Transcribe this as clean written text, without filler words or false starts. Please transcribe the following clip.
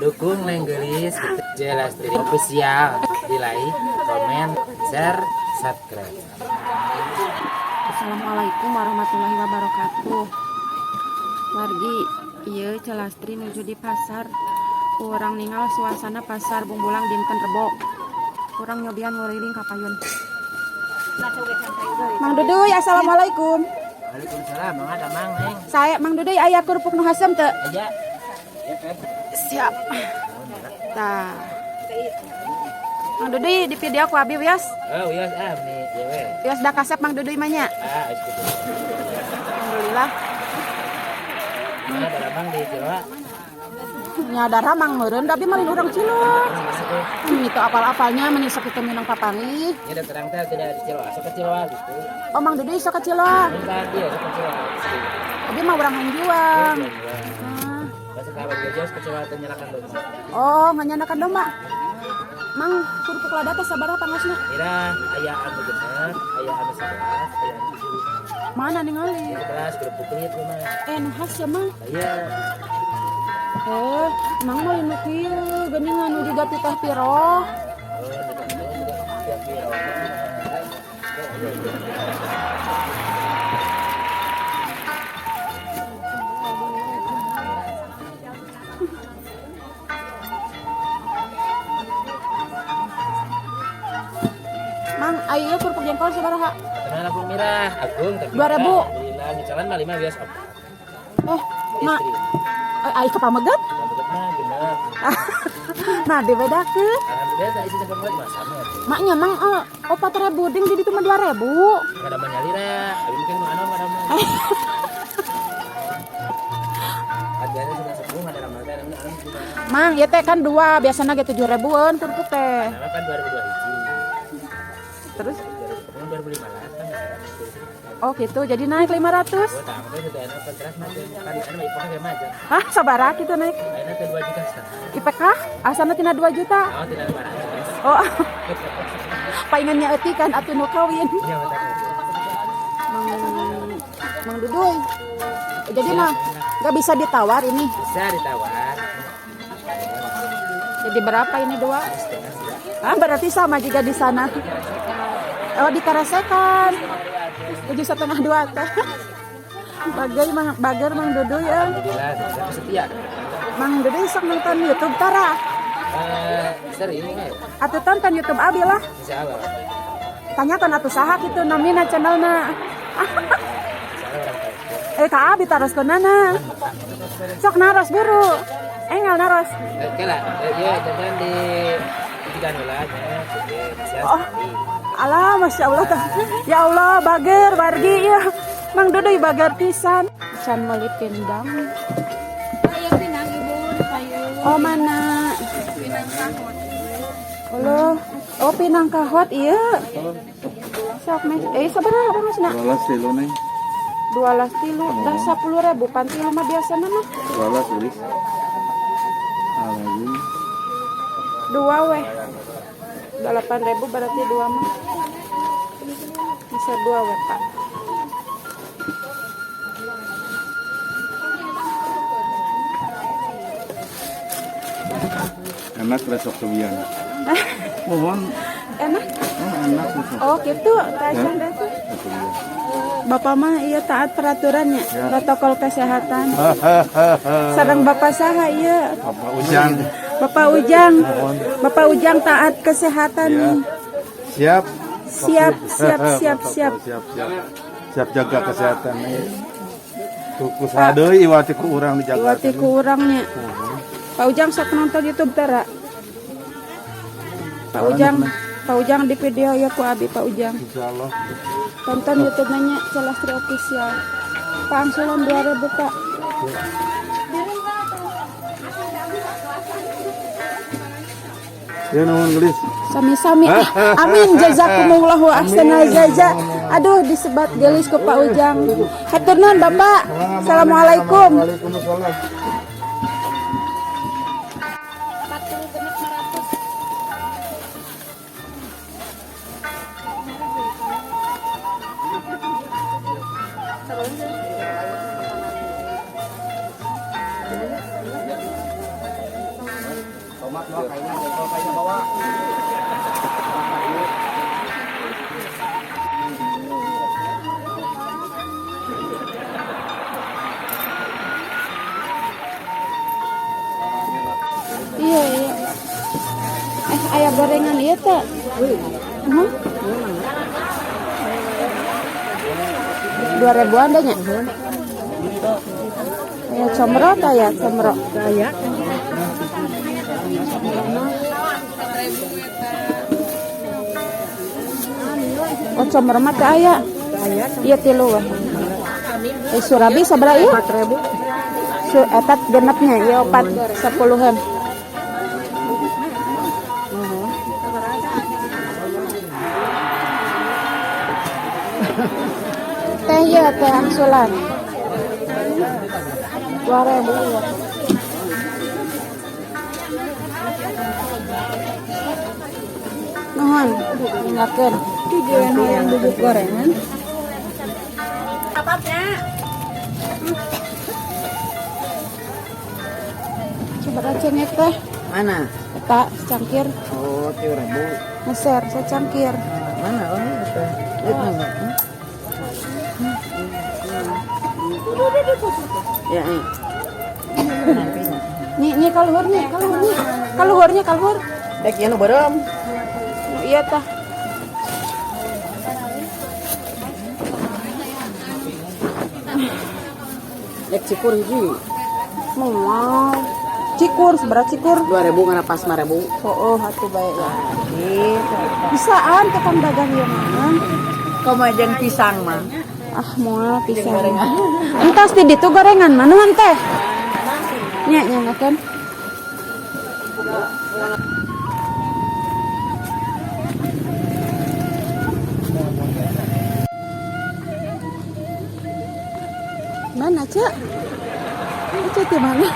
Dukung Lenggelis jelas dari official, di like, komen, share, subscribe. Assalamualaikum warahmatullahi wabarakatuh. Wargi, iya Celastri menuju di pasar. Kurang ningal suasana pasar Bumbulang dinten Rebo. Kurang nyobian nguriling kapayun. Mang Duduy, assalamualaikum. Waalaikumsalam, Mang ada Mang Neng. Saya Mang Duduy aya kerupuk nu hasem teu? Aja. Siap. Tah. Mang Duduy di video aku abi wios. Oh, wios nih, dewe. Wios da kasep Mang Duduy mah nya. Geus kitu. Alhamdulillah. Mana ada Mang di Jawa? Nya darah Mang meureun tapi malin urang Cilok. Itu apal-apalnya menyesek itu minang papangi. Ini ada terang teh tidak di Jawa, sok ke Jawa gitu. Oh Mang Duduy sok ke Cilok. Bukan dia sok ke Jawa. Tapi mah urang hangjuang. Bahasa kawan geus ke Jawa teh nyalakan domba. Oh, nganyanakan domba. Mang kerupuk lada teh sabaraha pangosna? Kira aya anu genep, aya anu 11, aya anu 7. Mana ningali? Yang beras kerupuk kulit mah. Nu khas ya mah. Aya. Mang mah nu kieu geuning anu diganti teh piro. Oh, tiap piro. Mang, ayo kerupuk jengkol sabaraha? Kenal lampu merah, Agung tapi 2.000. alhamdulillah micalan mah 5 biasa. Nah, Istri. ayo kepamegat? Rambut mah genep. Nah, dibedakeun. Alhamdulillah tak isi sampai buat mah sama. Maknya mang 4.000 ding di ditu mah 2.000. Kada mah nyalira, abi mungkin mah anu kada mah. Harganya sudah 10 ada ramadan anu juga. Mang, ya teh kan 2, biasana ge 7.000-an kerupuk teh. Nama kan 2002 hiji. Terus 2015 kan. oh gitu, jadi naik 500. Oh, tah mah sudah anu kontrak mah kan anu IPK ge mah aja. Hah, sabaraha kitu naik? Ayeuna teh 2 juta setengah. IPK asana tina 2 juta. Oh, tidak ada barang. Oh. Paingannya euti kan atuh nu kawin. Iya, betul. Mang Duduy. Jadi mah enggak bisa ditawar ini. Bisa ditawar. Jadi berapa ini 2? Ah, berarti sama juga di sana. Oh, dikaresekan. 7,5 2 teh. Bager Mang Duduy ya. Alhamdulillah, saya setia. Mang Duduy sok nonton YouTube tara. Sering ya. Atuh tonton YouTube abi lah. Insyaallah. Tanyakan atuh saha kitu namina channelna. Ka abi taroskeunana. Sok naros buru. Enggal naros. Kela, ya jangan di tiga nolanya. Oh. Alah, Masya Allah. Ya Allah, bager, wargi ya. Mang Duduy bager pisan. Can meuli pindang. Ayo pinang ibu, ayo. Oh, mana? Pinang kahot. Halo. Oh, pinang kahot iya. Sok mes. Sabaraha pangosna? 12 kilo nih. 12 tilu, dah 10.000. Pantilu mah biasana mah. 12 tulis. Lagi. 2 weh. 8.000 berarti 2 mah. Bisa 2 weh, Pak. Enak resok kebian. Mohon. Enak. Oh, enak resok. Oh, gitu. Tajan deh tuh. Bapak mah iya taat peraturannya, protokol kesehatan. Sareng Bapak saha iya. Bapak Ujang. Bapak Ujang taat kesehatan. Siap. Siap. Siap jaga kesehatan nih. Tuku sadeui iwati ku urang dijaga. Iwati ku urangnya. Pak Ujang sok nonton YouTube tara. Pak Ujang di video ya ku abi Pak Ujang. Insyaallah. Tonton YouTube-nya Celastri Official. Pangsulan 2.000 Pak. Ya nuhun gelis. Sami-sami. Amin jazakumullahu ahsanal jaza. Aduh disebat gelis ku Pak Ujang. Hatur nuhun Bapak. Assalamualaikum. Waalaikumsalam. Iya, iya. Ayam gorengan iya tak? Uh-huh. 2.000-an dah nya. Ya comro tak ya, comro. Kayak. Oh comro mah teh aya. Iya 3. Surabi sabaraha ieu? 4.000. Etat genepnya ya 10-an. Teh ya teh angsulan 2.000 ya. Nuhun ingatkeun yang bubuk gorengan. Apanya? Coba cengek teh. Mana? Eta cangkir. Oh, 3.000. Ngeser secangkir. Mana? Oh, itu. Ya, Nih kaluhurnya. dek ya nu berem. Iya tah. Dek cikur hiji. Mau cikur seberat cikur 2.000 ngana pas 5.000. oh hatu baik ya bisaan tukang dagang ya mah Komajeng pisang mah. moal pisang entas di ditu gorengan manuhan teh nya nyanakeun mana cek? Cek di mana?